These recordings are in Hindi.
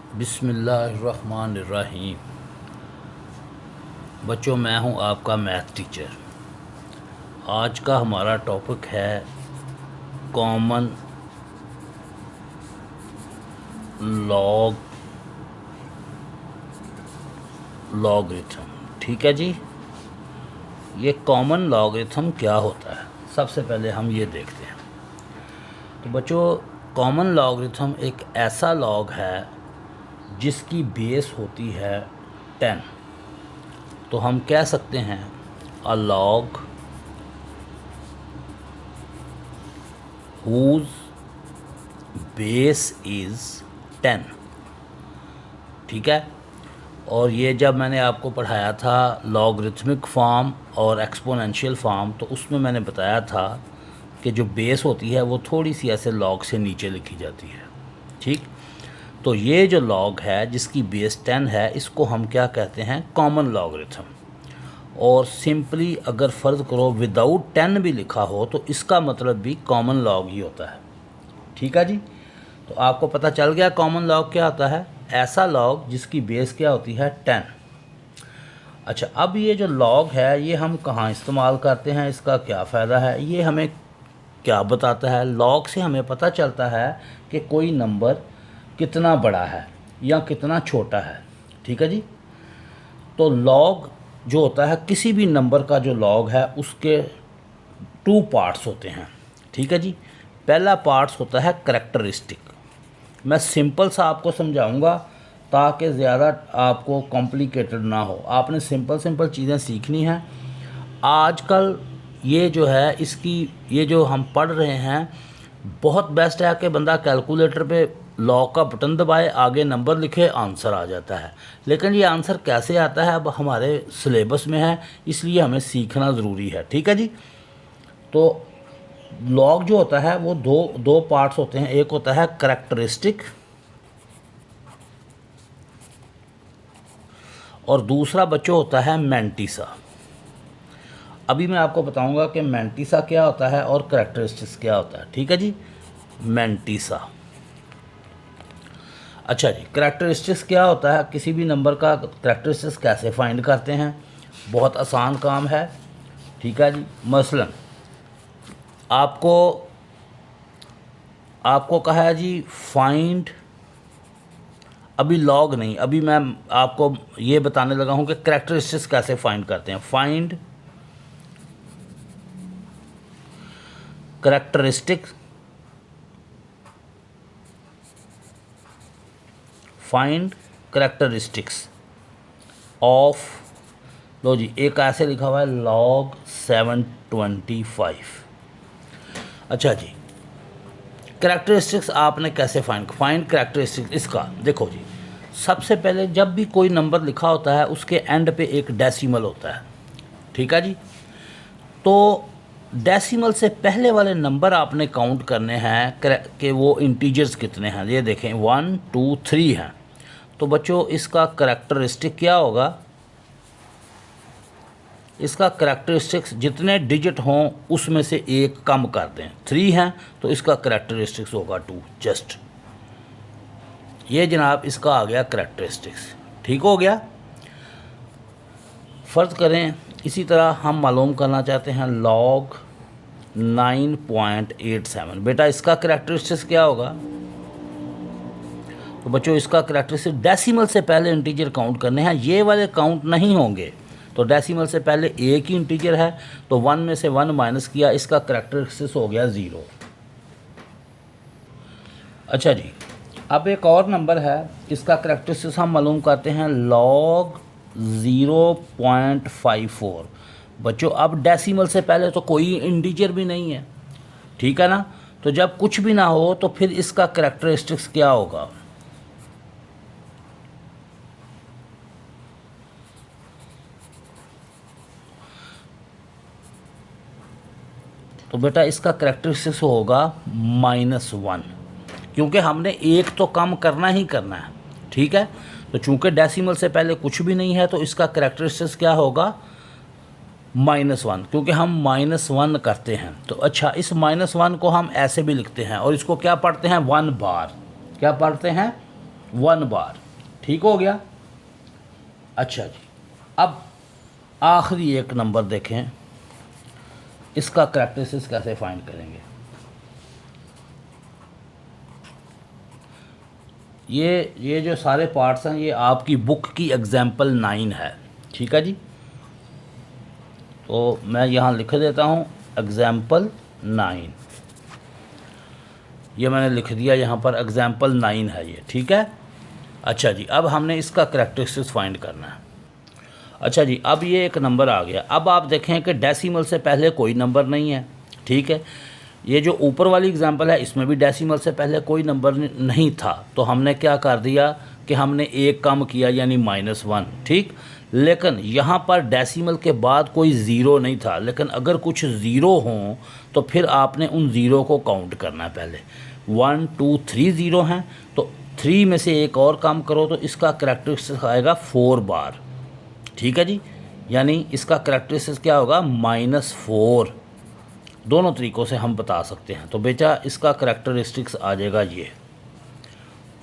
बिस्मिल्लाहिर्रहमानिर्रहीम। बच्चों, मैं हूं आपका मैथ टीचर। आज का हमारा टॉपिक है कॉमन लॉगरिथम। ठीक है जी। ये कॉमन लॉगरिथम क्या होता है, सबसे पहले हम ये देखते हैं। तो बच्चों, कॉमन लॉगरिथम एक ऐसा लॉग है जिसकी बेस होती है 10। तो हम कह सकते हैं अ लॉग whose बेस इज़ 10। ठीक है। और ये जब मैंने आपको पढ़ाया था लॉगरिथमिक फॉर्म और एक्सपोनेंशियल फॉर्म, तो उसमें मैंने बताया था कि जो बेस होती है वो थोड़ी सी ऐसे लॉग से नीचे लिखी जाती है। ठीक। तो ये जो लॉग है जिसकी बेस 10 है, इसको हम क्या कहते हैं, कॉमन लॉगरिथम। और सिंपली अगर फ़र्ज़ करो विदाउट 10 भी लिखा हो तो इसका मतलब भी कॉमन लॉग ही होता है। ठीक है जी। तो आपको पता चल गया कॉमन लॉग क्या होता है, ऐसा लॉग जिसकी बेस क्या होती है 10। अच्छा, अब ये जो लॉग है ये हम कहाँ इस्तेमाल करते हैं, इसका क्या फ़ायदा है, ये हमें क्या बताता है। लॉग से हमें पता चलता है कि कोई नंबर कितना बड़ा है या कितना छोटा है। ठीक है जी। तो लॉग जो होता है, किसी भी नंबर का जो लॉग है उसके 2 पार्ट्स होते हैं। ठीक है जी। पहला पार्ट्स होता है करैक्टरिस्टिक। मैं सिंपल सा आपको समझाऊंगा ताकि ज़्यादा आपको कॉम्प्लिकेटेड ना हो। आपने सिंपल सिंपल चीज़ें सीखनी हैं। आजकल ये जो है इसकी ये जो हम पढ़ रहे हैं, बहुत बेस्ट है कि बंदा कैलकुलेटर पे लॉग का बटन दबाए, आगे नंबर लिखे, आंसर आ जाता है। लेकिन ये आंसर कैसे आता है अब हमारे सिलेबस में है, इसलिए हमें सीखना ज़रूरी है। ठीक है जी। तो लॉग जो होता है वो दो पार्ट्स होते हैं। एक होता है करैक्टरिस्टिक और दूसरा बच्चों होता है मैंटिसा। अभी मैं आपको बताऊंगा कि मैंटिसा क्या होता है और करैक्टरिस्टिक्स क्या होता है। ठीक है जी। मैंटिसा। अच्छा जी, करैक्टरिस्टिक्स क्या होता है, किसी भी नंबर का करैक्टरिस्टिक्स कैसे फाइंड करते हैं, बहुत आसान काम है। ठीक है जी। मसलन आपको कहा है जी फाइंड, अभी लॉग नहीं, अभी मैं आपको ये बताने लगा हूं कि करैक्टरिस्टिक्स कैसे फाइंड करते हैं। Find characteristics find characteristics of, लो जी, एक ऐसे लिखा हुआ है लॉग 725। अच्छा जी, करैक्टरिस्टिक्स आपने कैसे फाइंड करैक्टरिस्टिक्स इसका देखो जी। सबसे पहले जब भी कोई नंबर लिखा होता है उसके एंड पे एक डेसिमल होता है। ठीक है जी। तो डेसिमल से पहले वाले नंबर आपने काउंट करने हैं कि वो इंटीजर्स कितने हैं। ये देखें 1 2 3 हैं। तो बच्चों इसका करैक्टरिस्टिक क्या होगा, इसका करैक्टरिस्टिक्स जितने डिजिट हों उसमें से एक कम कर दें। 3 हैं तो इसका करैक्टरिस्टिक्स होगा 2 जस्ट। ये जनाब इसका आ गया करैक्टरिस्टिक्स। ठीक हो गया। फ़र्ज़ करें इसी तरह हम मालूम करना चाहते हैं लॉग 9.87। बेटा इसका करैक्टरिस्टिक्स क्या होगा, तो बच्चों इसका करैक्टरिस्टिक डेसिमल से पहले इंटीजर काउंट करने हैं, ये वाले काउंट नहीं होंगे। तो डेसिमल से पहले एक ही इंटीजर है तो 1 में से 1 माइनस किया, इसका करैक्टरिस्टिक्स हो गया 0। अच्छा जी, अब एक और नंबर है, इसका करैक्टरिस्टिक्स हम मालूम करते हैं लॉग 0.54। बच्चों अब डेसिमल से पहले तो कोई इंटीजर भी नहीं है। ठीक है ना। तो जब कुछ भी ना हो तो फिर इसका करैक्टरिस्टिक्स क्या होगा, तो बेटा इसका करैक्टरिस्टिक्स होगा -1, क्योंकि हमने एक तो कम करना ही करना है। ठीक है। तो चूंकि डेसिमल से पहले कुछ भी नहीं है तो इसका करैक्टरिस्टिक्स क्या होगा, -1, क्योंकि हम -1 करते हैं। तो अच्छा, इस -1 को हम ऐसे भी लिखते हैं और इसको क्या पढ़ते हैं, 1 बार। क्या पढ़ते हैं, 1 बार। ठीक हो गया। अच्छा जी, अब आखिरी एक नंबर देखें, इसका करैक्टरिस्टिक्स कैसे फाइंड करेंगे। ये जो सारे पार्ट्स हैं ये आपकी बुक की एग्जाम्पल 9 है। ठीक है जी, तो मैं यहाँ लिख देता हूँ एग्जाम्पल 9, ये मैंने लिख दिया यहाँ पर, एग्जाम्पल 9 है ये। ठीक है। अच्छा जी, अब हमने इसका करैक्टरिस्टिक्स फाइंड करना है। अच्छा जी, अब ये एक नंबर आ गया। अब आप देखें कि डेसिमल से पहले कोई नंबर नहीं है। ठीक है, ये जो ऊपर वाली एग्जांपल है इसमें भी डेसिमल से पहले कोई नंबर नहीं था, तो हमने क्या कर दिया कि हमने एक कम किया यानी -1। ठीक, लेकिन यहाँ पर डेसिमल के बाद कोई ज़ीरो नहीं था, लेकिन अगर कुछ ज़ीरो हों तो फिर आपने उन ज़ीरो को काउंट करना है। पहले 1 2 3 ज़ीरो हैं, तो 3 में से एक और कम करो तो इसका करैक्टरिस्टिक्स आएगा 4 बार। ठीक है जी, यानी इसका करैक्टरिस्टिक्स क्या होगा, -4। दोनों तरीक़ों से हम बता सकते हैं। तो बेटा इसका करैक्टरिस्टिक्स आ जाएगा ये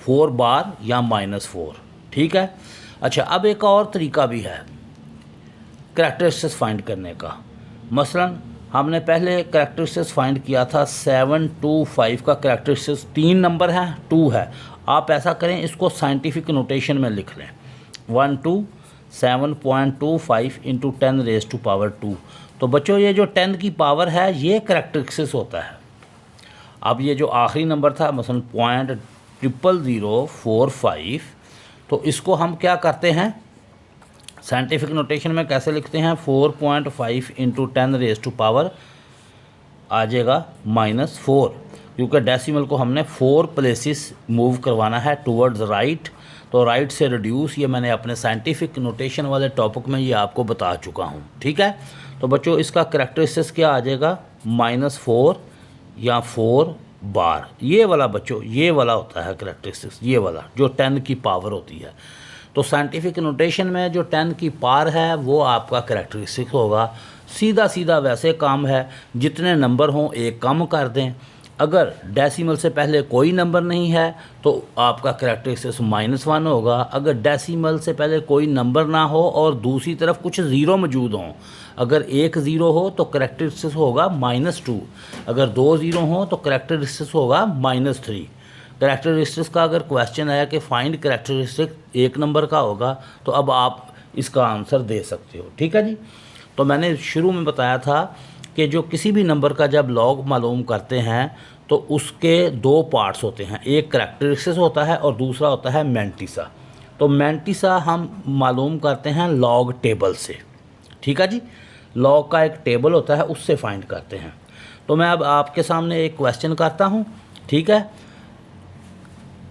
4 बार या -4। ठीक है। अच्छा, अब एक और तरीका भी है करैक्टरिस्टिक्स फाइंड करने का। मसलन हमने पहले करैक्टरिस्टिक्स फाइंड किया था 7 2 5 का करैक्टरिस्टिक्स 3 नंबर है, 2 है। आप ऐसा करें, इसको साइंटिफिक नोटेशन में लिख लें, 1 2 7.25 इंटू 10⁻²। तो बच्चों ये जो 10 की पावर है ये करैक्टरिस्टिक्स होता है। अब ये जो आखिरी नंबर था मसलन 0.00045, तो इसको हम क्या करते हैं साइंटिफिक नोटेशन में कैसे लिखते हैं, 4.5 इंटू 10⁻² आ जाएगा -4, क्योंकि डेसिमल को हमने 4 प्लेसेस मूव करवाना है टूवर्ड्स राइट। तो राइट से रिड्यूस, ये मैंने अपने साइंटिफिक नोटेशन वाले टॉपिक में ये आपको बता चुका हूँ। ठीक है, तो बच्चों इसका करैक्टरिस्टिक्स क्या आ जाएगा, -4 या 4 बार। ये वाला बच्चों ये वाला होता है करैक्टरिस्टिक्स, ये वाला जो 10 की पावर होती है। तो साइंटिफिक नोटेशन में जो 10 की पावर है वो आपका करैक्टरिस्टिक्स होगा। सीधा सीधा वैसे काम है, जितने नंबर हों एक कम कर दें। अगर डेसिमल से पहले कोई नंबर नहीं है तो आपका करैक्टरिस्टिक्स -1 होगा। अगर डेसिमल से पहले कोई नंबर ना हो और दूसरी तरफ कुछ ज़ीरो मौजूद हों, अगर एक ज़ीरो हो तो करैक्टरिस्टिक्स होगा -2, अगर 2 ज़ीरो हों तो करैक्टरिस्टिक्स होगा -3। करैक्टरिस्टिक्स का अगर क्वेश्चन आया कि फाइंड करैक्टरिस्टिक्स एक नंबर का होगा, तो अब आप इसका आंसर दे सकते हो। ठीक है जी, तो मैंने शुरू में बताया था कि जो किसी भी नंबर का जब लॉग मालूम करते हैं तो उसके 2 पार्ट्स होते हैं, एक करैक्टरिस्टिक्स होता है और दूसरा होता है मैंटिसा। तो मैंटिसा हम मालूम करते हैं लॉग टेबल से। ठीक है जी, लॉग का एक टेबल होता है उससे फाइंड करते हैं। तो मैं अब आपके सामने एक क्वेश्चन करता हूँ। ठीक है,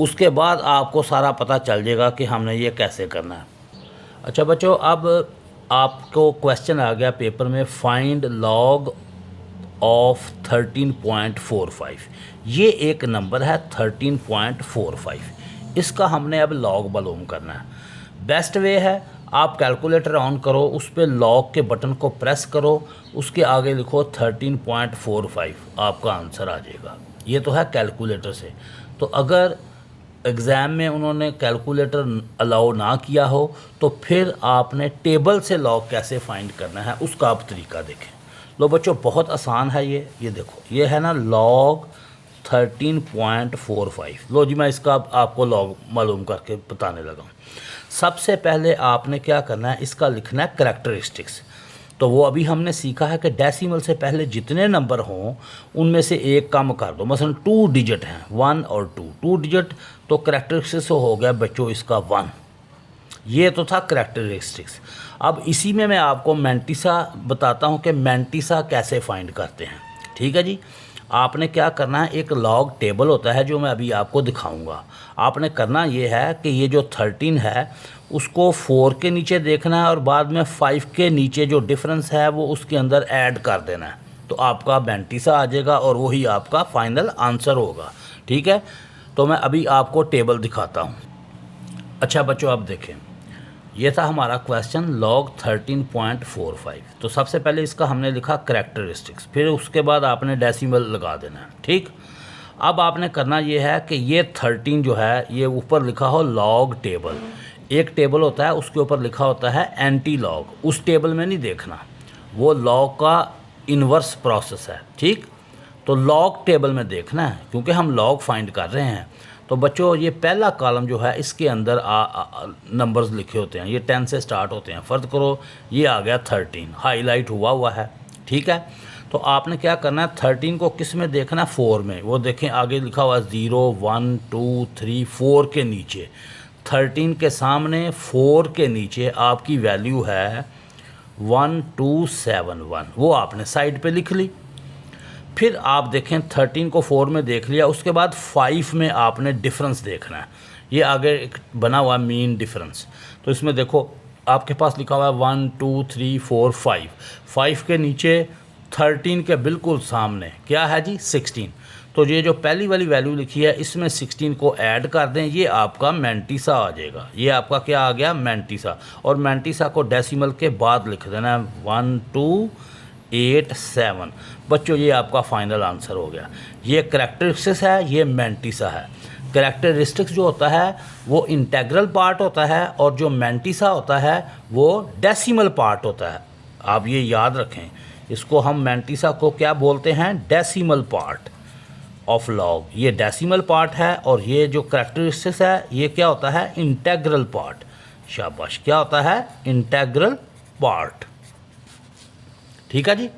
उसके बाद आपको सारा पता चल जाएगा कि हमने ये कैसे करना है। अच्छा बच्चों, अब आपको क्वेश्चन आ गया पेपर में, फाइंड लॉग ऑफ 13.45। ये एक नंबर है 13.45, इसका हमने अब लॉग मालूम करना है। बेस्ट वे है आप कैलकुलेटर ऑन करो, उस पर लॉग के बटन को प्रेस करो, उसके आगे लिखो 13.45, आपका आंसर आ जाएगा। ये तो है कैलकुलेटर से। तो अगर एग्ज़ाम में उन्होंने कैलकुलेटर अलाउ ना किया हो तो फिर आपने टेबल से लॉग कैसे फाइंड करना है उसका आप तरीका देखें। लो बच्चों, बहुत आसान है ये देखो, ये है ना लॉग 13.45। लो जी, मैं इसका आपको लॉग मालूम करके बताने लगा हूँ। सबसे पहले आपने क्या करना है, इसका लिखना है करैक्टरिस्टिक्स। तो वो अभी हमने सीखा है कि डेसिमल से पहले जितने नंबर हों उनमें से एक कम कर दो। मसलन 2 डिजिट हैं, 1 और 2 डिजिट, तो करैक्टरिस्टिक्स हो गया बच्चों इसका 1। ये तो था करैक्टरिस्टिक्स। अब इसी में मैं आपको मैंटिसा बताता हूँ कि मैंटिसा कैसे फाइंड करते हैं। ठीक है जी, आपने क्या करना है, एक लॉग टेबल होता है जो मैं अभी आपको दिखाऊंगा। आपने करना ये है कि ये जो 13 है उसको 4 के नीचे देखना है और बाद में 5 के नीचे जो डिफरेंस है वो उसके अंदर ऐड कर देना है, तो आपका मैंटिसा आ जाएगा और वही आपका फाइनल आंसर होगा। ठीक है, तो मैं अभी आपको टेबल दिखाता हूँ। अच्छा बच्चों, अब देखें, ये था हमारा क्वेश्चन लॉग 13.45। तो सबसे पहले इसका हमने लिखा करैक्टरिस्टिक्स, फिर उसके बाद आपने डेसिमल लगा देना है। ठीक, अब आपने करना ये है कि ये 13 जो है ये ऊपर लिखा हो लॉग टेबल, एक टेबल होता है उसके ऊपर लिखा होता है एंटी लॉग, उस टेबल में नहीं देखना, वो लॉग का इन्वर्स प्रोसेस है, ठीक। तो लॉग टेबल में देखना है क्योंकि हम लॉग फाइंड कर रहे हैं। तो बच्चों ये पहला कॉलम जो है इसके अंदर नंबर्स लिखे होते हैं, ये 10 से स्टार्ट होते हैं। फ़र्ज़ करो ये आ गया 13, हाईलाइट हुआ है, ठीक है। तो आपने क्या करना है, 13 को किस में देखना है, 4 में। वो देखें आगे लिखा हुआ है 0 1 2 3 4 के नीचे, 13 के सामने 4 के नीचे आपकी वैल्यू है 1271, वो आपने साइड पे लिख ली। फिर आप देखें 13 को 4 में देख लिया, उसके बाद 5 में आपने डिफरेंस देखना है। ये आगे एक बना हुआ मीन डिफरेंस, तो इसमें देखो आपके पास लिखा हुआ है 1 2 3 4 5, 5 के नीचे 13 के बिल्कुल सामने क्या है जी 16। तो ये जो पहली वाली वैल्यू लिखी है इसमें 16 को ऐड कर दें, ये आपका मैंटीसा आ जाएगा। ये आपका क्या आ गया, मैंटीसा। और मैंटीसा को डेसिमल के बाद लिख देना है 1287। बच्चों ये आपका फाइनल आंसर हो गया। ये करैक्टरिस्टिक्स है, ये मैंटीसा है। करैक्टरिस्टिक्स जो होता है वो इंटेग्रल पार्ट होता है और जो मैंटीसा होता है वो डेसिमल पार्ट होता है। आप ये याद रखें, इसको हम मैंटीसा को क्या बोलते हैं, डेसिमल पार्ट ऑफ लॉग। ये डेसिमल पार्ट है और ये जो करैक्टरिस्टिक्स है ये क्या होता है, इंटेग्रल पार्ट। शाबाश, क्या होता है, इंटेग्रल पार्ट, ठीक है जी।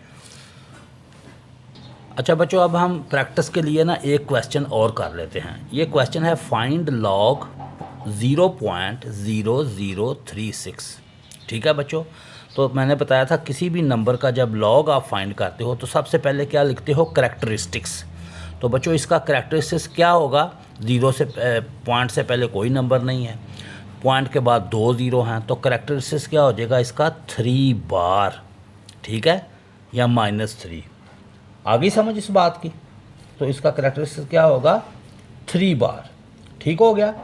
अच्छा बच्चों अब हम प्रैक्टिस के लिए ना एक क्वेश्चन और कर लेते हैं। ये क्वेश्चन है फाइंड लॉग 0.0036, ठीक है बच्चों। तो मैंने बताया था किसी भी नंबर का जब लॉग आप फाइंड करते हो तो सबसे पहले क्या लिखते हो, करैक्टरिस्टिक्स। तो बच्चों इसका करैक्टरिस्टिक्स क्या होगा, ज़ीरो से पॉइंट से पहले कोई नंबर नहीं है, पॉइंट के बाद 2 ज़ीरो हैं, तो करैक्टरिस्टिक्स क्या हो जाएगा इसका 3 बार, ठीक है, या -3। आ गई समझ इस बात की। तो इसका करैक्टरिस्टिक्स क्या होगा, 3 बार, ठीक हो गया।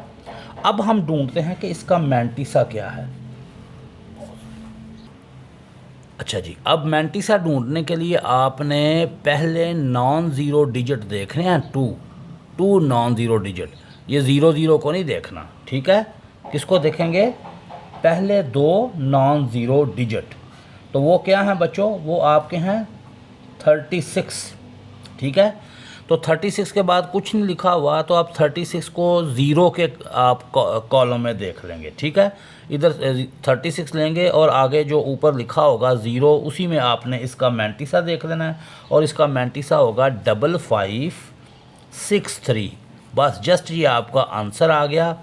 अब हम ढूंढते हैं कि इसका मैंटीसा क्या है। अच्छा जी, अब मैंटीसा ढूंढने के लिए आपने पहले नॉन ज़ीरो डिजिट देखने हैं, टू नॉन ज़ीरो डिजिट, ये 0 को नहीं देखना, ठीक है। किसको देखेंगे, पहले 2 नॉन ज़ीरो डिजिट। तो वो क्या हैं बच्चों, वो आपके हैं 36, ठीक है। तो 36 के बाद कुछ नहीं लिखा हुआ तो आप 36 को 0 के आप कॉलम में देख लेंगे, ठीक है। इधर 36 लेंगे और आगे जो ऊपर लिखा होगा 0 उसी में आपने इसका मैंटीसा देख लेना है और इसका मैंटीसा होगा 5563। बस जस्ट ये आपका आंसर आ गया।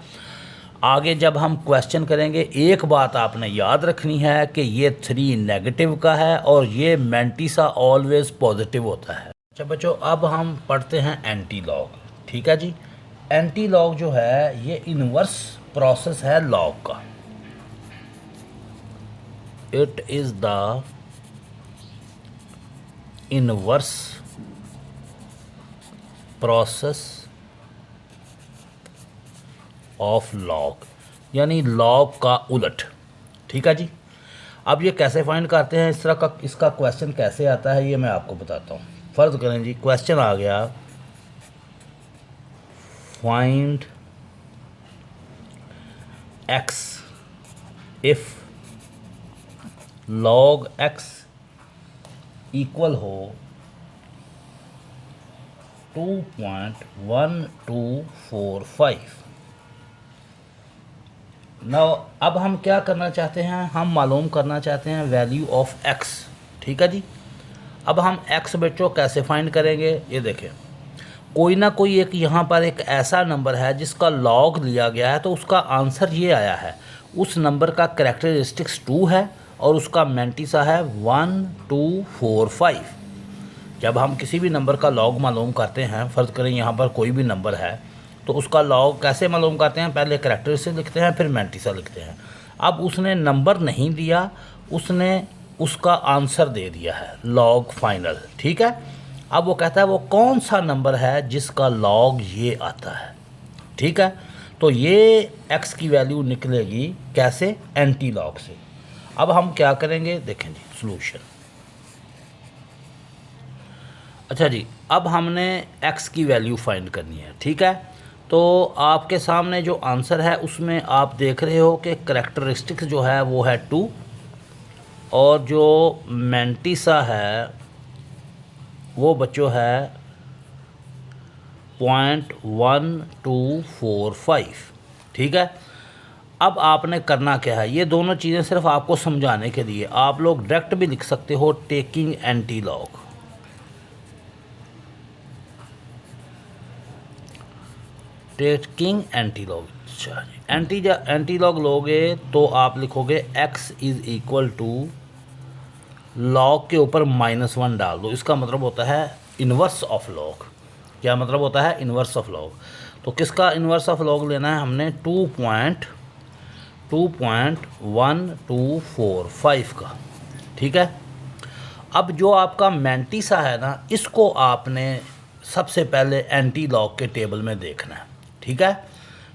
आगे जब हम क्वेश्चन करेंगे एक बात आपने याद रखनी है कि ये 3 नेगेटिव का है और ये मैंटीसा ऑलवेज पॉजिटिव होता है। अच्छा बच्चों अब हम पढ़ते हैं एंटी लॉग, ठीक है जी। एंटी लॉग जो है ये इनवर्स प्रोसेस है लॉग का। It is the inverse process of log, यानी लॉग का उलट, ठीक है जी। अब ये कैसे फाइंड करते हैं, इस तरह का इसका क्वेश्चन कैसे आता है ये मैं आपको बताता हूँ। फ़र्ज़ करें जी क्वेश्चन आ गया, find x if log x equal हो 2.1245। नाउ अब हम क्या करना चाहते हैं, हम मालूम करना चाहते हैं वैल्यू ऑफ x, ठीक है जी। अब हम x बच्चों कैसे फाइंड करेंगे, ये देखें कोई ना कोई एक यहाँ पर एक ऐसा नंबर है जिसका लॉग लिया गया है तो उसका आंसर ये आया है, उस नंबर का करैक्टरिस्टिक्स 2 है और उसका मैंटीसा है 1245। जब हम किसी भी नंबर का लॉग मालूम करते हैं, फ़र्ज़ करें यहाँ पर कोई भी नंबर है तो उसका लॉग कैसे मालूम करते हैं, पहले करैक्टरिस्टिक्स लिखते हैं फिर मैंटीसा लिखते हैं। अब उसने नंबर नहीं दिया, उसने उसका आंसर दे दिया है लॉग फाइनल, ठीक है। अब वो कहता है वो कौन सा नंबर है जिसका लॉग ये आता है, ठीक है। तो ये x की वैल्यू निकलेगी कैसे, एंटी लॉग से। अब हम क्या करेंगे देखें जी, सॉल्यूशन। अच्छा जी अब हमने x की वैल्यू फाइंड करनी है, ठीक है। तो आपके सामने जो आंसर है उसमें आप देख रहे हो कि करैक्टरिस्टिक्स जो है वो है 2 और जो मैंटिसा है वो बच्चों है 0.1245, ठीक है। अब आपने करना क्या है, ये दोनों चीज़ें सिर्फ आपको समझाने के लिए, आप लोग डायरेक्ट भी लिख सकते हो taking antilog, taking antilog. अच्छा, एंटी लॉग लोगे तो आप लिखोगे x is equal to log के ऊपर -1 डाल दो, इसका मतलब होता है इन्वर्स ऑफ लॉग। क्या मतलब होता है? Inverse of log. तो किसका इन्वर्स ऑफ लॉग लेना है हमने? 2.1245 का, ठीक है। अब जो आपका मैंटिसा है ना, इसको आपने सबसे पहले एंटी लॉग के टेबल में देखना है, ठीक है।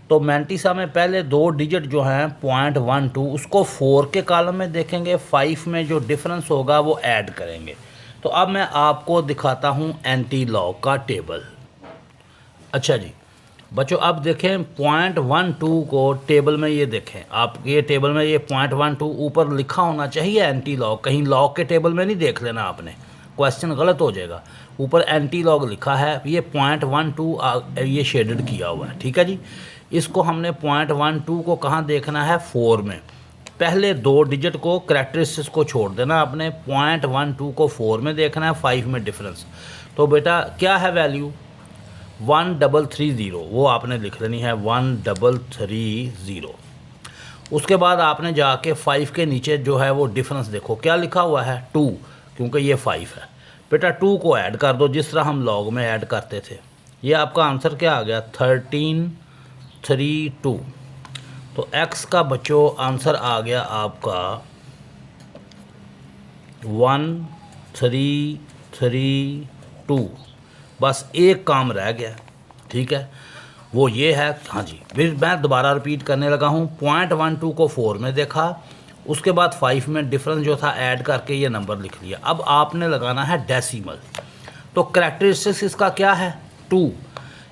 तो मैंटिसा में पहले 2 डिजिट जो हैं 0.12 उसको 4 के कॉलम में देखेंगे, 5 में जो डिफरेंस होगा वो ऐड करेंगे। तो अब मैं आपको दिखाता हूँ एंटी लॉग का टेबल। अच्छा जी बच्चों, अब देखें 0.12 को टेबल में, ये देखें आप, ये टेबल में ये 0.12 ऊपर लिखा होना चाहिए एंटी लॉग, कहीं लॉग के टेबल में नहीं देख लेना आपने, क्वेश्चन गलत हो जाएगा। ऊपर एंटी लॉग लिखा है, ये 0.12 ये शेडेड किया हुआ है, ठीक है जी। इसको हमने 0.12 को कहाँ देखना है? 4 में। पहले 2 डिजिट को, करैक्टरिस्टिक्स को छोड़ देना आपने, 0.12 को 4 में देखना है, 5 में डिफरेंस। तो बेटा क्या है वैल्यू? 1330, वो आपने लिख लेनी है 1330। उसके बाद आपने जाके 5 के नीचे जो है वो डिफरेंस देखो, क्या लिखा हुआ है? 2, क्योंकि ये 5 है। बेटा 2 को ऐड कर दो जिस तरह हम लॉग में ऐड करते थे। ये आपका आंसर क्या आ गया? 1332। तो x का बच्चों आंसर आ गया आपका 1332। बस एक काम रह गया, ठीक है, वो ये है, हाँ जी, फिर मैं दोबारा रिपीट करने लगा हूँ। 0.12 को 4 में देखा, उसके बाद 5 में डिफरेंस जो था ऐड करके ये नंबर लिख लिया। अब आपने लगाना है डेसिमल। तो करैक्टरिस्टिक्स इसका क्या है? 2।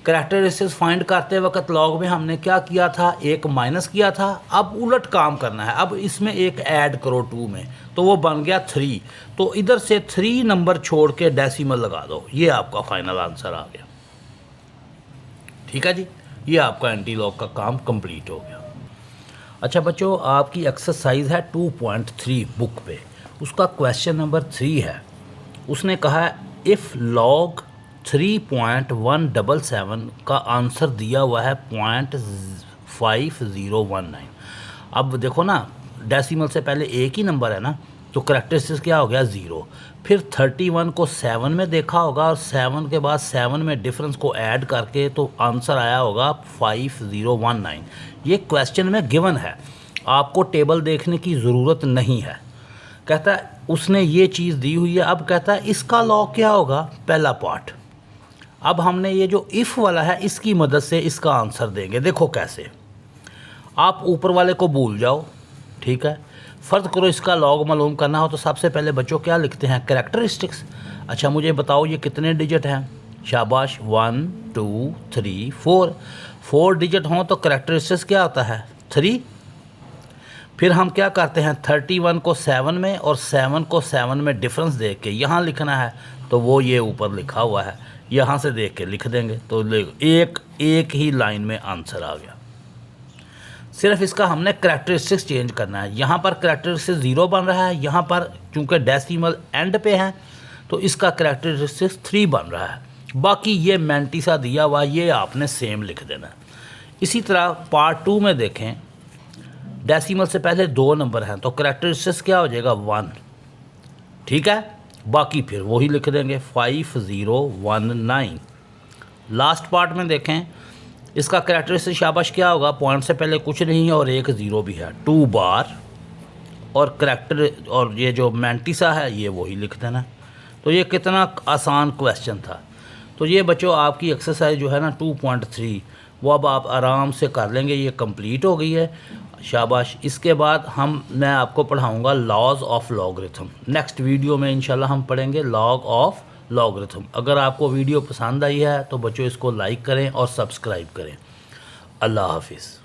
करैक्टरिस्टिक्स फाइंड करते वक्त लॉग में हमने क्या किया था? एक माइनस किया था। अब उलट काम करना है, अब इसमें एक ऐड करो 2 में, तो वो बन गया 3। तो इधर से 3 नंबर छोड़ के डेसिमल लगा दो, ये आपका फाइनल आंसर आ गया, ठीक है जी। ये आपका एंटी लॉग का काम कंप्लीट हो गया। अच्छा बच्चों, आपकी एक्सरसाइज है 2.3 बुक पे, उसका क्वेश्चन नंबर 3 है। उसने कहा है इफ़ लॉग 3.177 का आंसर दिया हुआ है 0.5019। अब देखो ना, डेसिमल से पहले एक ही नंबर है ना, तो करैक्टरिस्टिक्स क्या हो गया? 0। फिर 31 को 7 में देखा होगा और 7 के बाद 7 में डिफरेंस को ऐड करके तो आंसर आया होगा 5019। ये क्वेश्चन में गिवन है, आपको टेबल देखने की ज़रूरत नहीं है। कहता है उसने ये चीज़ दी हुई है, अब कहता है इसका लॉग क्या होगा? पहला पार्ट। अब हमने ये जो इफ़ वाला है इसकी मदद से इसका आंसर देंगे। देखो कैसे, आप ऊपर वाले को भूल जाओ, ठीक है। फ़र्ज़ करो इसका लॉग मालूम करना हो तो सबसे पहले बच्चों क्या लिखते हैं? करैक्टरिस्टिक्स। अच्छा मुझे बताओ ये कितने डिजिट हैं? शाबाश, 1 2 3 4। 4 डिजिट हों तो करैक्टरिस्टिक्स क्या होता है? 3। फिर हम क्या करते हैं? 31 को 7 में और 7 को 7 में डिफरेंस देख के यहाँ लिखना है, तो वो ये ऊपर लिखा हुआ है, यहाँ से देख के लिख देंगे। तो एक ही लाइन में आंसर आ गया। सिर्फ इसका हमने करैक्टरिस्टिक्स चेंज करना है। यहाँ पर करैक्टरिस्टिक्स 0 बन रहा है, यहाँ पर चूँकि डेसिमल एंड पे है तो इसका करैक्टरिस्टिक्स 3 बन रहा है। बाकी ये मैंटिसा दिया हुआ, ये आपने सेम लिख देना है। इसी तरह पार्ट 2 में देखें, डेसिमल से पहले 2 नंबर हैं तो करैक्टरिस्टिक्स क्या हो जाएगा? 1, ठीक है। बाकी फिर वही लिख देंगे 5019। लास्ट पार्ट में देखें, इसका करैक्टरिस्टिक शाबाश क्या होगा? पॉइंट से पहले कुछ नहीं है और एक 0 भी है, 2 बार, और करैक्टर और ये जो मैंटिसा है ये वही लिख देना। तो ये कितना आसान क्वेश्चन था। तो ये बच्चों आपकी एक्सरसाइज जो है ना 2.3, वो अब आप आराम से कर लेंगे, ये कंप्लीट हो गई है, शाबाश। इसके बाद मैं आपको पढ़ाऊँगा laws of logarithm. Next video में इंशाल्लाह हम पढ़ेंगे लॉग ऑफ लॉगरिथम। अगर आपको वीडियो पसंद आई है तो बच्चों इसको लाइक करें और सब्सक्राइब करें। अल्लाह हाफिज़।